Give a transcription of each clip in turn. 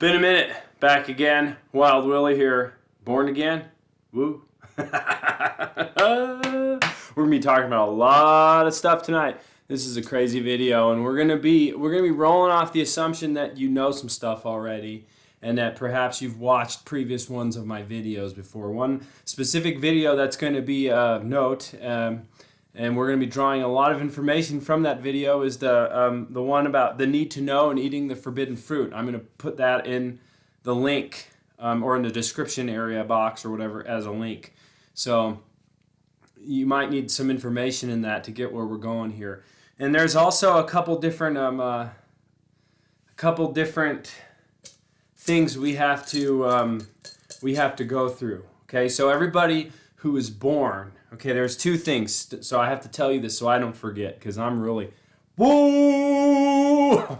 Been a minute. Back again. Wild Willie here. Born again. Woo. We're gonna be talking about a lot of stuff tonight. This is a crazy video, and we're gonna be rolling off the assumption that you know some stuff already, and that perhaps you've watched previous ones of my videos before. One specific video that's going to be of note, and we're going to be drawing a lot of information from that video, is the one about the need to know and eating the forbidden fruit. I'm going to put that in the link or in the description area box or whatever as a link. So you might need some information in that to get where we're going here. And there's also a couple different things we have to go through. Okay, so everybody who is born, okay, there's two things. So I have to tell you this so I don't forget, because I'm really woo.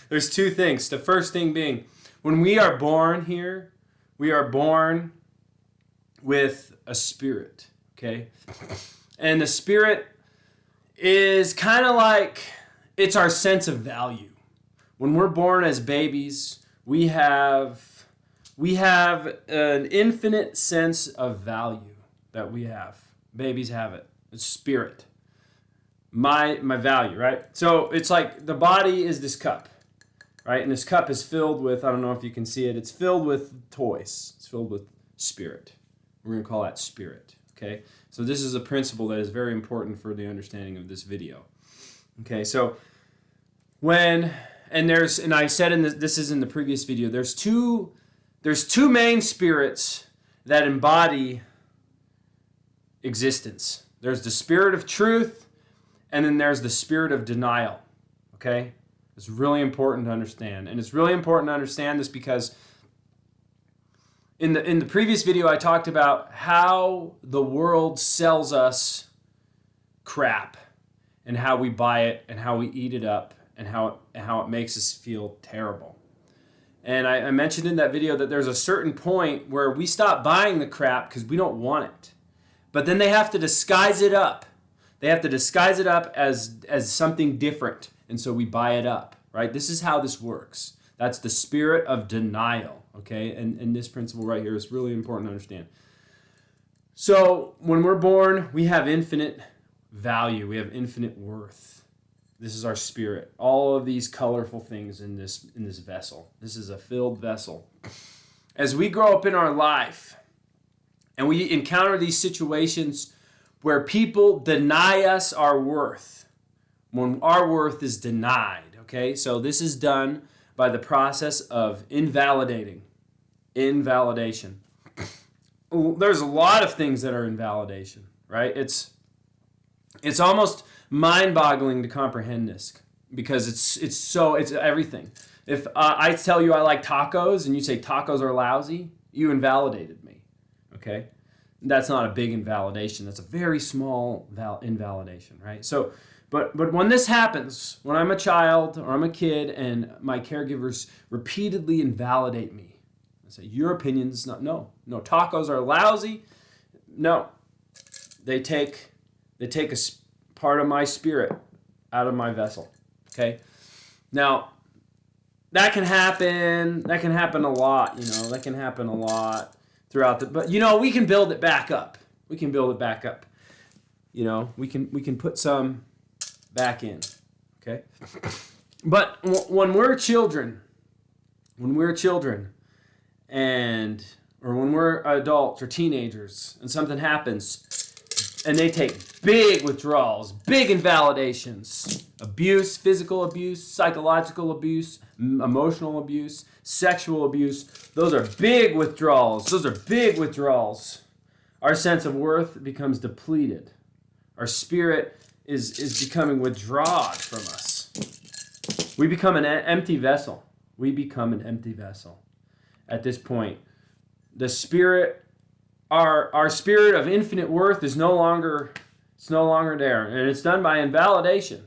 There's two things. The first thing being, when we are born here, we are born with a spirit. Okay, and the spirit is kind of like, it's our sense of value. When we're born as babies, we have an infinite sense of value that we have. Babies have it. It's spirit. My value, right? So it's like the body is this cup, right? And this cup is filled with, I don't know if you can see it, it's filled with toys. It's filled with spirit. We're going to call that spirit, okay? So this is a principle that is very important for the understanding of this video. Okay, so and I said in this is in the previous video, there's two main spirits that embody existence. There's the spirit of truth, and then there's the spirit of denial. Okay? It's really important to understand. And it's really important to understand this because in the previous video I talked about how the world sells us crap and how we buy it and how we eat it up and how it makes us feel terrible. And I mentioned in that video that there's a certain point where we stop buying the crap because we don't want it. But then they have to disguise it up. They have to disguise it up as something different, and so we buy it up, right? This is how this works. That's the spirit of denial, okay? And this principle right here is really important to understand. So when we're born, we have infinite value. We have infinite worth. This is our spirit. All of these colorful things in this vessel. This is a filled vessel. As we grow up in our life and we encounter these situations where people deny us our worth, when our worth is denied, okay? So this is done by the process of invalidation. There's a lot of things that are invalidation, right? It's almost mind-boggling to comprehend this because it's everything. If I tell you I like tacos and you say tacos are lousy, you invalidated me. Okay, that's not a big invalidation. That's a very small invalidation, right? So, but when this happens, when I'm a child or I'm a kid and my caregivers repeatedly invalidate me, I say your opinion's not no tacos are lousy. No, they take a part of my spirit out of my vessel. Okay? Now, that can happen a lot, that can happen a lot throughout but we can build it back up. We can put some back in. Okay? But when we're children, or when we're adults or teenagers and something happens, and they take big withdrawals, big invalidations, abuse, physical abuse, psychological abuse, emotional abuse, sexual abuse. Those are big withdrawals. Our sense of worth becomes depleted. Our spirit is becoming withdrawn from us. We become an empty vessel. At this point. The spirit, our spirit of infinite worth is no longer there, and it's done by invalidation,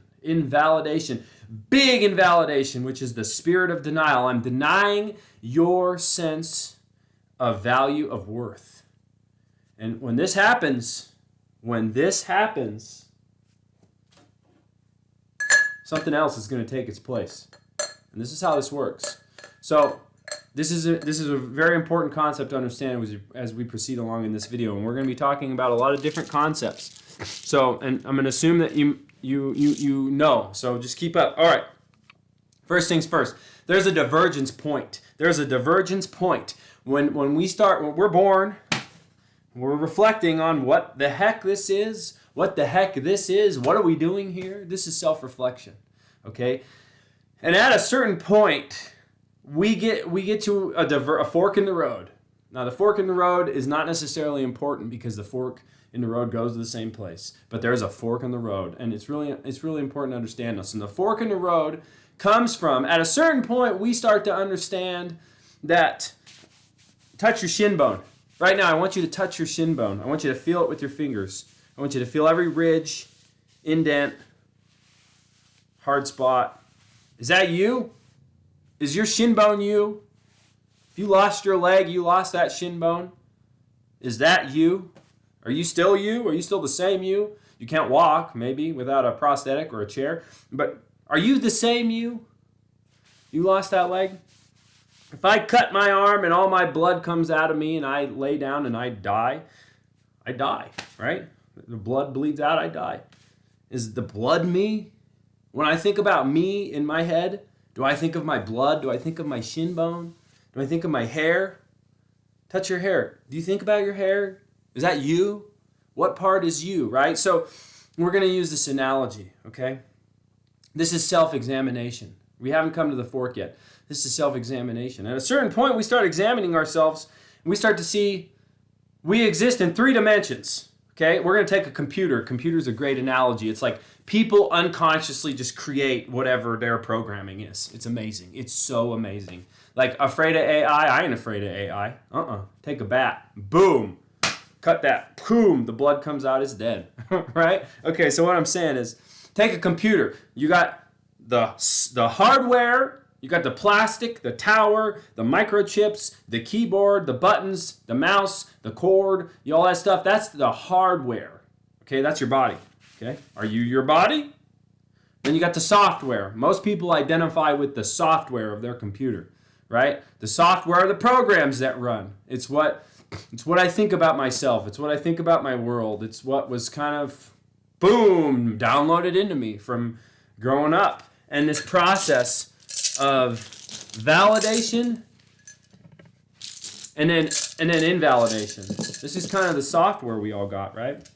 big invalidation, which is the spirit of denial. I'm denying your sense of value, of worth. And when this happens, something else is going to take its place. And this is how this works. So this is a very important concept to understand as we proceed along in this video, and we're going to be talking about a lot of different concepts. So, and I'm going to assume that you know. So just keep up. All right. First things first. There's a divergence point. There's a divergence point when we're born. We're reflecting on what the heck this is. What the heck this is. What are we doing here? This is self-reflection. Okay, and at a certain point, we get to a fork in the road. Now, the fork in the road is not necessarily important because the fork in the road goes to the same place. But there's a fork in the road, and it's really important to understand this. And the fork in the road comes from, at a certain point, we start to understand that. Touch your shin bone. Right now, I want you to touch your shin bone. I want you to feel it with your fingers. I want you to feel every ridge, indent, hard spot. Is that you? Is your shin bone you? If you lost your leg, you lost that shin bone. Is that you? Are you still you? Are you still the same you? You can't walk, maybe, without a prosthetic or a chair. But are you the same you? You lost that leg? If I cut my arm and all my blood comes out of me and I lay down and I die, right? The blood bleeds out, I die. Is the blood me? When I think about me in my head, do I think of my blood? Do I think of my shin bone? Do I think of my hair? Touch your hair. Do you think about your hair? Is that you? What part is you, right? So we're going to use this analogy, okay? This is self-examination. We haven't come to the fork yet. This is self-examination. At a certain point, we start examining ourselves, and we start to see we exist in 3 dimensions, okay? We're going to take a computer. Computer's a great analogy. It's like people unconsciously just create whatever their programming is. It's amazing. It's so amazing. Like, afraid of AI? I ain't afraid of AI. Take a bat. Boom. Cut that. Boom. The blood comes out. It's dead. Right? Okay, so what I'm saying is, take a computer. You got the hardware, you got the plastic, the tower, the microchips, the keyboard, the buttons, the mouse, the cord, all that stuff. That's the hardware. Okay, that's your body. Okay, are you your body? Then you got the software. Most people identify with the software of their computer, right? The software are the programs that run. It's what I think about myself. It's what I think about my world. It's what was kind of, boom, downloaded into me from growing up. And this process of validation and then invalidation. This is kind of the software we all got, right?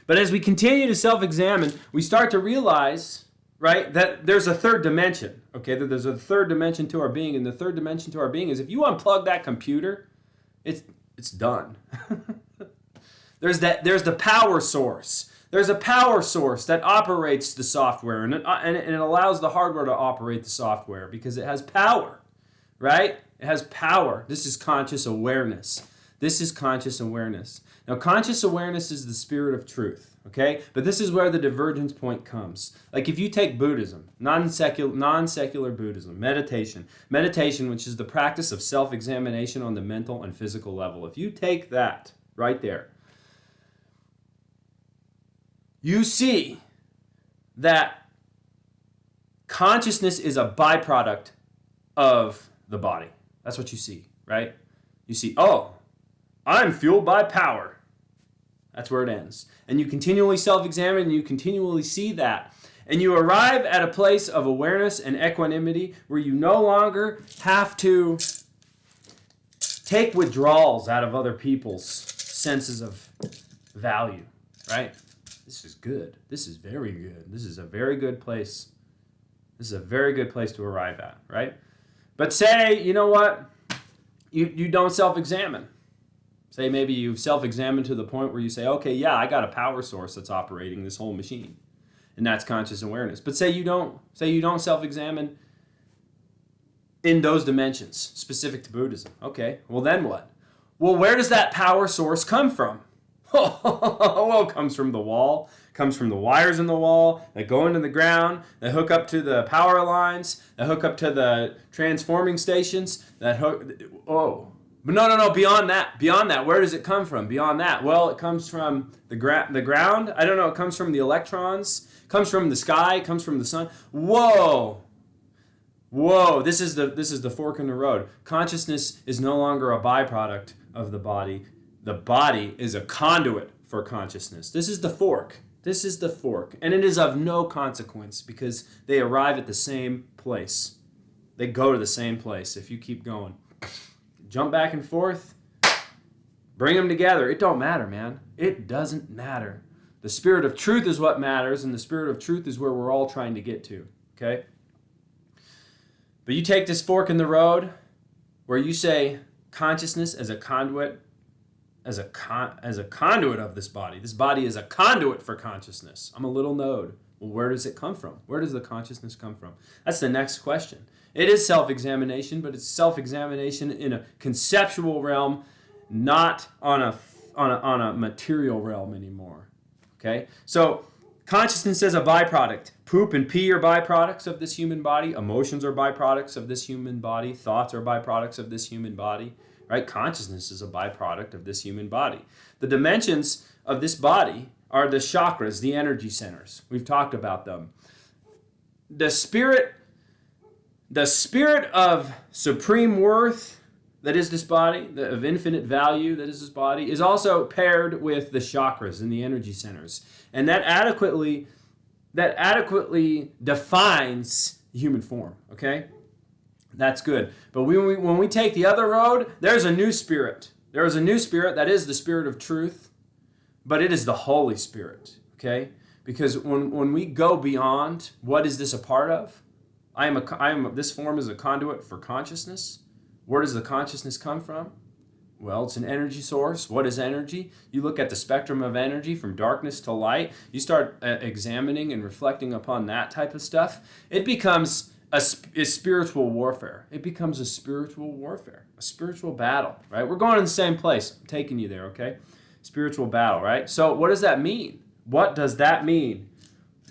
But as we continue to self-examine, we start to realize, right, that there's a third dimension, okay? That there's a third dimension to our being, and the third dimension to our being is if you unplug that computer, it's done. There's the power source. There's a power source that operates the software, and it allows the hardware to operate the software because it has power, right? It has power. This is conscious awareness. This is conscious awareness. Now, conscious awareness is the spirit of truth, okay? But this is where the divergence point comes. Like if you take Buddhism, non-secular Buddhism, meditation, which is the practice of self-examination on the mental and physical level. If you take that right there, you see that consciousness is a byproduct of the body. That's what you see, right? You see, oh, I'm fueled by power. That's where it ends. And you continually self-examine and you continually see that. And you arrive at a place of awareness and equanimity where you no longer have to take withdrawals out of other people's senses of value, right? This is good. This is very good. This is a very good place. This is a very good place to arrive at, right? But say, you know what? You don't self-examine. Say maybe you've self-examined to the point where you say, okay, yeah, I got a power source that's operating this whole machine. And that's conscious awareness. But say you don't self-examine in those dimensions, specific to Buddhism. Okay, well then what? Well, where does that power source come from? Well, it comes from the wall, comes from the wires in the wall that go into the ground, that hook up to the power lines, that hook up to the transforming stations, that hook, but no, beyond that, where does it come from? Beyond that, well, it comes from the ground, I don't know, it comes from the electrons, it comes from the sky, it comes from the sun. Whoa! Whoa, this is the fork in the road. Consciousness is no longer a byproduct of the body. The body is a conduit for consciousness. This is the fork. This is the fork. And it is of no consequence because they arrive at the same place. They go to the same place if you keep going. Jump back and forth. Bring them together. It don't matter, man. It doesn't matter. The spirit of truth is what matters, and the spirit of truth is where we're all trying to get to. Okay? But you take this fork in the road where you say consciousness as a conduit, as a conduit of this body. This body is a conduit for consciousness. I'm a little node. Well, where does it come from? Where does the consciousness come from? That's the next question. It is self-examination, but it's self-examination in a conceptual realm, not on a material realm anymore. Okay? So consciousness as a byproduct. Poop and pee are byproducts of this human body. Emotions are byproducts of this human body. Thoughts are byproducts of this human body. Right? Consciousness is a byproduct of this human body. The dimensions of this body are the chakras, the energy centers. We've talked about them. The spirit of supreme worth that is this body, of infinite value that is this body, is also paired with the chakras and the energy centers. And that adequately defines human form, okay? That's good. But when we take the other road, there's a new spirit. There is a new spirit that is the spirit of truth, but it is the Holy Spirit, okay? Because when we go beyond, what is this a part of? This form is a conduit for consciousness. Where does the consciousness come from? Well, it's an energy source. What is energy? You look at the spectrum of energy from darkness to light. You start examining and reflecting upon that type of stuff. It becomes a spiritual warfare. It becomes a spiritual warfare, a spiritual battle, right? We're going in the same place. I'm taking you there, okay? Spiritual battle, right? So what does that mean? What does that mean?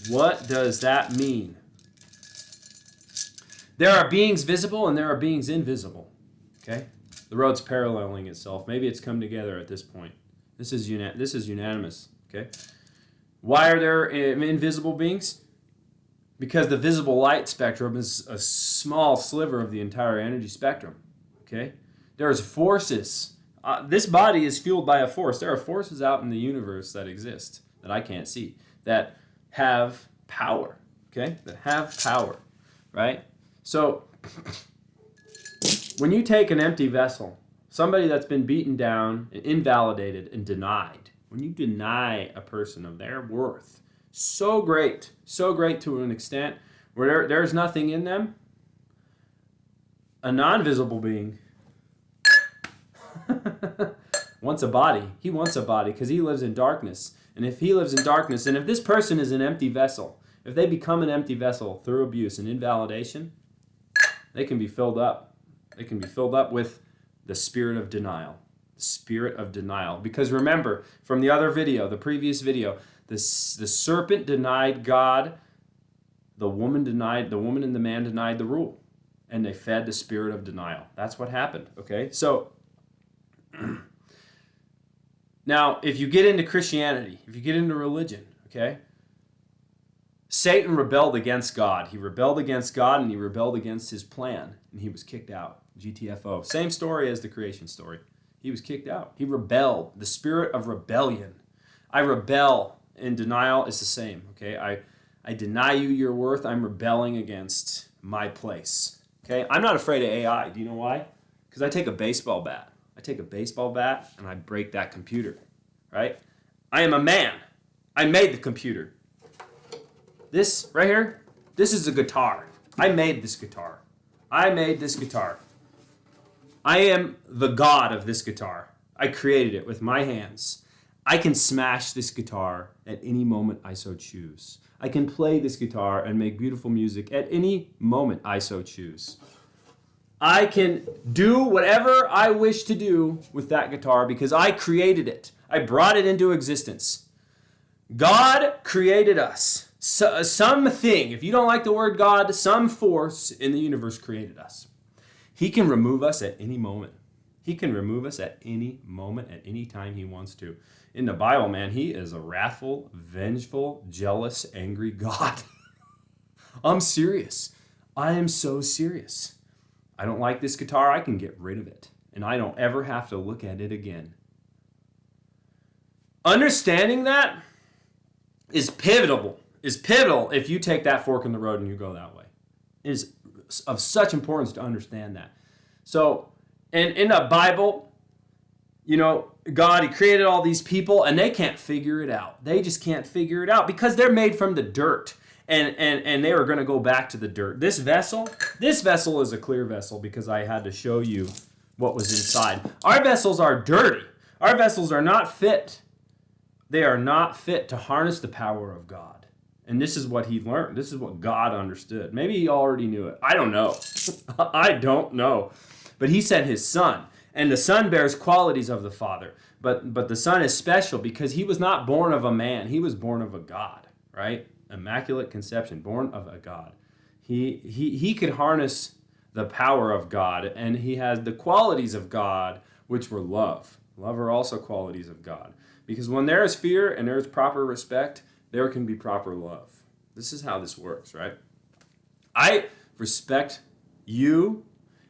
What does that mean? There are beings visible and there are beings invisible, okay? The road's paralleling itself. Maybe it's come together at this point. This is unanimous, okay? Why are there invisible beings? Because the visible light spectrum is a small sliver of the entire energy spectrum, okay? There's forces. This body is fueled by a force. There are forces out in the universe that exist that I can't see that have power, okay? That have power, right? So when you take an empty vessel, somebody that's been beaten down, and invalidated, and denied, when you deny a person of their worth, so great to an extent where there's nothing in them, a non-visible being wants a body. He wants a body because he lives in darkness. And if he lives in darkness, and if this person is an empty vessel, if they become an empty vessel through abuse and invalidation, they can be filled up. They can be filled up with the spirit of denial. The spirit of denial. Because remember, from the other video, the previous video, the serpent denied God, the woman and the man denied the rule. And they fed the spirit of denial. That's what happened, okay? So, now, if you get into Christianity, if you get into religion, okay, Satan rebelled against God. He rebelled against God and he rebelled against his plan. And he was kicked out. GTFO. Same story as the creation story. He was kicked out. He rebelled. The spirit of rebellion. I rebel. And denial is the same. Okay, I deny you your worth. I'm rebelling against my place. Okay, I'm not afraid of AI. Do you know why? Because I take a baseball bat. I take a baseball bat and I break that computer. Right? I am a man. I made the computer. This right here, this is a guitar. I made this guitar. I made this guitar. I am the god of this guitar. I created it with my hands. I can smash this guitar at any moment I so choose. I can play this guitar and make beautiful music at any moment I so choose. I can do whatever I wish to do with that guitar because I created it. I brought it into existence. God created us. Something, if you don't like the word God, some force in the universe created us. He can remove us at any moment. He can remove us at any moment, at any time he wants to. In the Bible, man, he is a wrathful, vengeful, jealous, angry God. I'm serious. I am so serious. I don't like this guitar, I can get rid of it. And I don't ever have to look at it again. Understanding that is pivotal if you take that fork in the road and you go that way. It is of such importance to understand that. So, in the Bible, God, he created all these people and they can't figure it out. They just can't figure it out because they're made from the dirt. And they were going to go back to the dirt. This vessel is a clear vessel because I had to show you what was inside. Our vessels are dirty. Our vessels are not fit. They are not fit to harness the power of God. And this is what he learned. This is what God understood. Maybe he already knew it. I don't know. I don't know. But he sent his son. And the son bears qualities of the Father. But the son is special because he was not born of a man. He was born of a God, right? Immaculate conception, born of a God. He could harness the power of God, and he has the qualities of God, which were love. Love are also qualities of God. Because when there is fear and there is proper respect, there can be proper love. This is how this works, right? I respect you,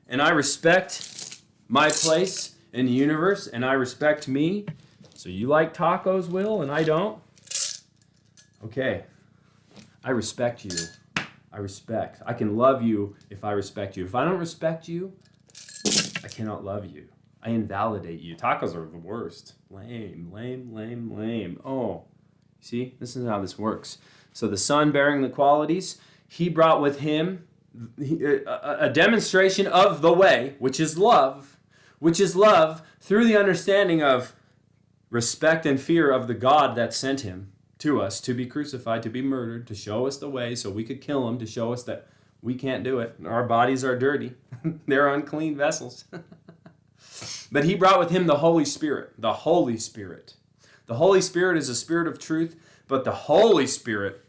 and I respect my place in the universe, and I respect me. So you like tacos, Will, and I don't? Okay. I respect you. I can love you if I respect you. If I don't respect you, I cannot love you. I invalidate you. Tacos are the worst. Lame, lame, lame, lame. Oh, see, this is how this works. So the son bearing the qualities, he brought with him a demonstration of the way, which is love through the understanding of respect and fear of the God that sent him to us to be crucified, to be murdered, to show us the way so we could kill him, to show us that we can't do it. Our bodies are dirty. They're unclean vessels. But he brought with him the Holy Spirit. The Holy Spirit. The Holy Spirit is a spirit of truth, but the Holy Spirit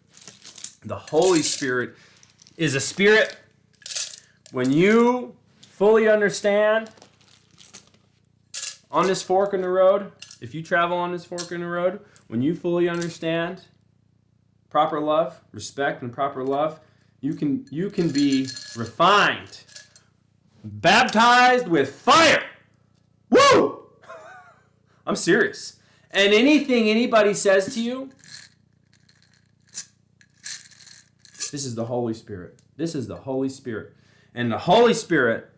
is a spirit when you fully understand on this fork in the road, if you travel on this fork in the road, when you fully understand proper love, respect, and proper love, you can be refined, baptized with fire. Woo! I'm serious. And anything anybody says to you, this is the Holy Spirit. This is the Holy Spirit. And the Holy Spirit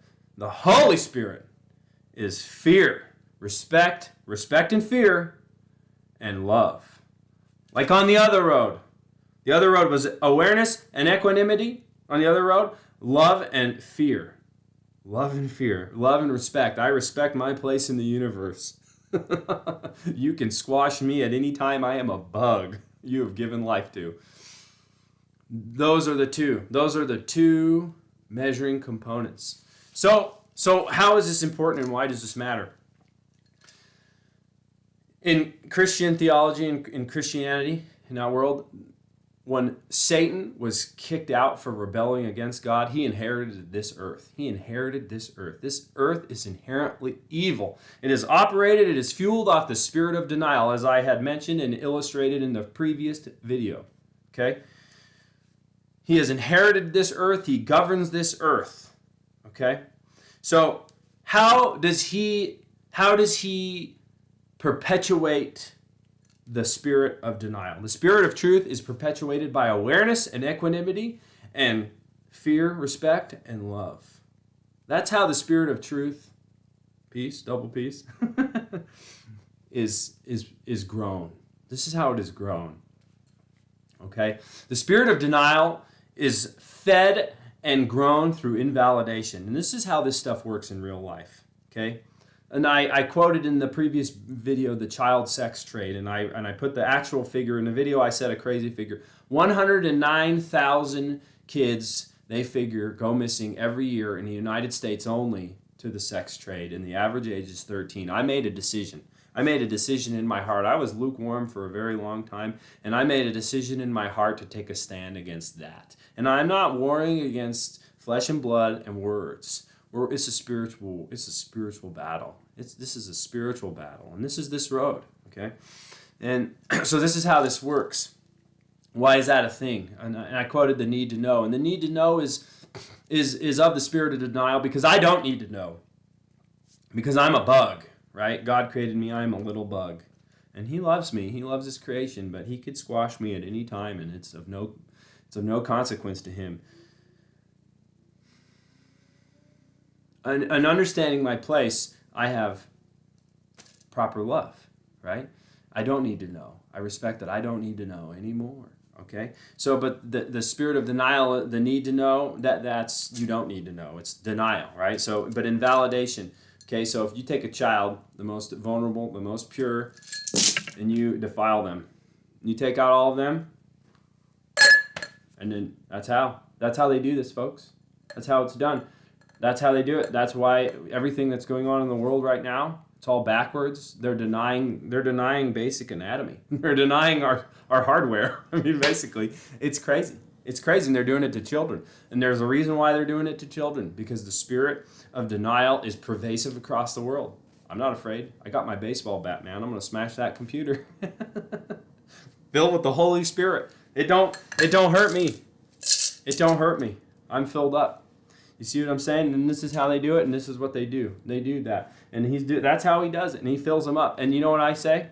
is fear, respect and fear, and love. Like on the other road. The other road was awareness and equanimity. On the other road, love and fear. Love and fear. Love and respect. I respect my place in the universe. You can squash me at any time. I am a bug you have given life to. Those are the two measuring components. So how is this important and why does this matter? In Christian theology and in Christianity, in our world, when Satan was kicked out for rebelling against God, he inherited this earth. This earth is inherently evil. It is fueled off the spirit of denial, as I had mentioned and illustrated in the previous video. Okay? He has inherited this earth. He governs this earth. Okay? So how does he perpetuate the spirit of denial? The spirit of truth is perpetuated by awareness and equanimity and fear, respect, and love. That's how the spirit of truth, peace, double peace, is grown. This is how it is grown. Okay? The spirit of denial is fed and grown through invalidation. And this is how this stuff works in real life. Okay? And I quoted in the previous video the child sex trade, and I put the actual figure in the video. I said a crazy figure. 109,000 kids, they figure, go missing every year in the United States only to the sex trade, and the average age is 13. I made a decision. In my heart. I was lukewarm for a very long time, and I made a decision in my heart to take a stand against that. And I'm not warring against flesh and blood and words. It's a spiritual battle. This is a spiritual battle, and this is this road, okay? And so this is how this works. Why is that a thing? And I quoted the need to know, and the need to know is is of the spirit of denial because I don't need to know. Because I'm a bug, right? God created me. I'm a little bug. And he loves me. He loves his creation, but he could squash me at any time, and it's of no consequence to him. And understanding my place, I have proper love, right? I don't need to know. I respect that I don't need to know anymore. Okay? So, but the spirit of denial, the need to know, that's you don't need to know. It's denial, right? So, but invalidation. Okay, so if you take a child, the most vulnerable, the most pure, and you defile them, you take out all of them, and then that's how they do this, folks. That's how it's done. That's how they do it. That's why everything that's going on in the world right now, it's all backwards. They're denying basic anatomy. They're denying our hardware. I mean, basically, it's crazy. It's crazy, and they're doing it to children. And there's a reason why they're doing it to children, because the spirit of denial is pervasive across the world. I'm not afraid. I got my baseball bat, man. I'm going to smash that computer. Filled with the Holy Spirit. It don't hurt me. It don't hurt me. I'm filled up. You see what I'm saying? And this is how they do it, and this is what they do. They do that. And that's how he does it, and he fills them up. And you know what I say?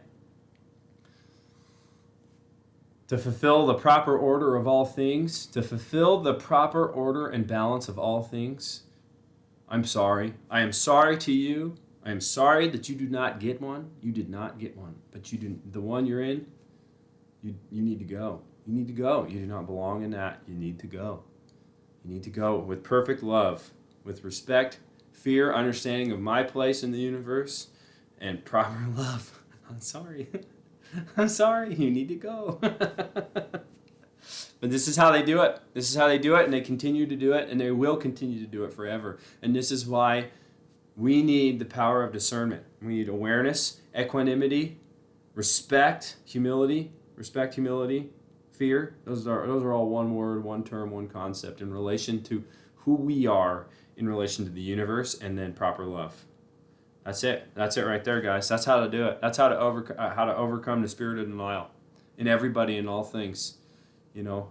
To fulfill the proper order of all things, to fulfill the proper order and balance of all things, I'm sorry. I am sorry to you. I am sorry that you do not get one. You did not get one. But the one you're in, you need to go. You need to go. You do not belong in that. You need to go. You need to go with perfect love, with respect, fear, understanding of my place in the universe, and proper love. I'm sorry. I'm sorry. You need to go. But this is how they do it. This is how they do it, and they continue to do it, and they will continue to do it forever. And this is why we need the power of discernment. We need awareness, equanimity, respect, humility, fear. Those are all one word, one term, one concept in relation to who we are in relation to the universe, and then proper love. That's it. That's it right there, guys. That's how to do it. That's how to overcome the spirit of denial in everybody and all things.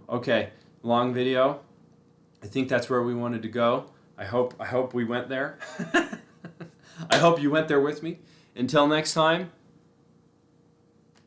Okay, long video. I think that's where we wanted to go. I hope we went there. I hope you went there with me. Until next time,